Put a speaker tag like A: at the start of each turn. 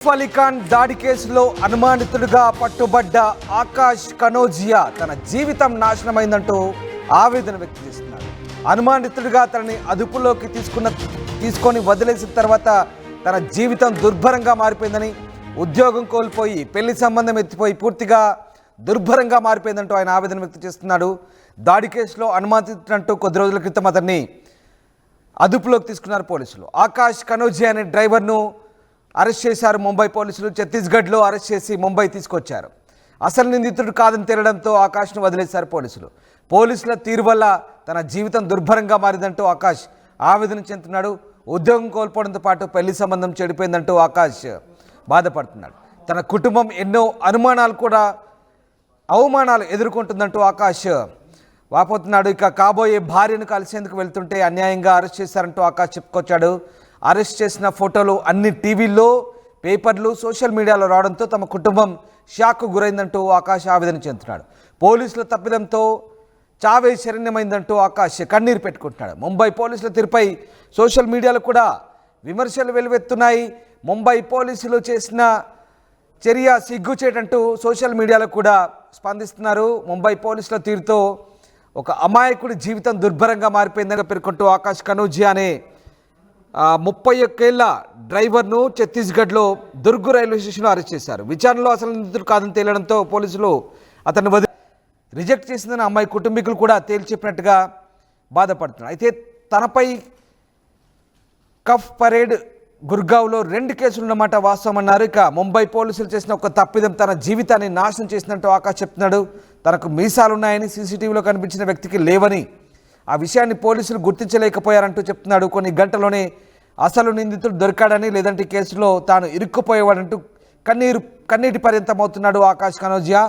A: అలీఖాన్ దాడి కేసులో అనుమానితుడిగా పట్టుబడ్డ ఆకాష్ కనోజియా తన జీవితం నాశనమైందంటూ ఆవేదన వ్యక్తం చేస్తున్నారు. అనుమానితుడిగా తనని అదుపులోకి తీసుకొని వదిలేసిన తర్వాత తన జీవితం దుర్భరంగా మారిపోయిందని, ఉద్యోగం కోల్పోయి పెళ్లి సంబంధం ఎత్తిపోయి పూర్తిగా దుర్భరంగా మారిపోయిందంటూ ఆయన ఆవేదన వ్యక్తం చేస్తున్నాడు. దాడి కేసులో అనుమానితుడంటూ కొద్ది రోజుల క్రితం అతన్ని అదుపులోకి తీసుకున్నారు పోలీసులు. ఆకాష్ కనోజియా అనే డ్రైవర్ను అరెస్ట్ చేశారు ముంబై పోలీసులు. ఛత్తీస్గఢ్లో అరెస్ట్ చేసి ముంబై తీసుకొచ్చారు. అసలు నిందితుడు కాదని తేలడంతో ఆకాష్ను వదిలేశారు పోలీసులు. పోలీసుల తీరు వల్ల తన జీవితం దుర్భరంగా మారిందంటూ ఆకాష్ ఆవేదన చెందుతున్నాడు. ఉద్యోగం కోల్పోవడంతో పాటు పెళ్లి సంబంధం చెడిపోయిందంటూ ఆకాష్ బాధపడుతున్నాడు. తన కుటుంబం ఎన్నో అవమానాలు ఎదుర్కొంటుందంటూ ఆకాష్ వాపోతున్నాడు. ఇక కాబోయే భార్యను కలిసేందుకు వెళ్తుంటే అన్యాయంగా అరెస్ట్ చేశారంటూ ఆకాష్ చెప్పుకొచ్చాడు. అరెస్ట్ చేసిన ఫోటోలు అన్ని టీవీల్లో, పేపర్లు, సోషల్ మీడియాలో రావడంతో తమ కుటుంబం షాక్కు గురైందంటూ ఆకాష్ ఆవేదన చెందుతున్నాడు. పోలీసుల తప్పిదంతో చావే శరణ్యమైందంటూ ఆకాష్ కన్నీరు పెట్టుకుంటున్నాడు. ముంబై పోలీసుల తీరుపై సోషల్ మీడియాలో కూడా విమర్శలు వెలువెత్తున్నాయి. ముంబై పోలీసులు చేసిన చర్య సిగ్గుచేటంటూ సోషల్ మీడియాలో కూడా స్పందిస్తున్నారు. ముంబై పోలీసుల తీరుతో ఒక అమాయకుడి జీవితం దుర్భరంగా మారిపోయిందని పేర్కొంటూ ఆకాష్ కనోజియా అనే 31 ఏళ్ల డ్రైవర్ను ఛత్తీస్గఢ్లో దుర్గ్ రైల్వే స్టేషన్లో అరెస్ట్ చేశారు. విచారణలో అసలు నిందితుడు కాదని తేలడంతో పోలీసులు అతన్ని రిజెక్ట్ చేసిందని అమ్మాయి కుటుంబీకులు కూడా తేల్చెప్పినట్టుగా బాధపడుతున్నారు. అయితే తనపై కఫ్ పరేడ్ గుర్గావ్లో 2 కేసులు ఉన్నమాట వాస్తవమన్నారు. ఇక ముంబై పోలీసులు చేసిన ఒక తప్పిదం తన జీవితాన్ని నాశనం చేసినట్టు ఆకాష్ చెప్తున్నాడు. తనకు మీసాలున్నాయని సీసీటీవీలో కనిపించిన వ్యక్తికి లేవని, ఆ విషయాన్ని పోలీసులు గుర్తించలేకపోయారంటూ చెప్తున్నాడు. కొన్ని గంటల్లోనే అసలు నిందితుడు దొరికాడని, లేదంటే కేసులో తాను ఇరుక్కుపోయేవాడంటూ కన్నీటి పర్యంతమవుతున్నాడు ఆకాష్ కనోజియా.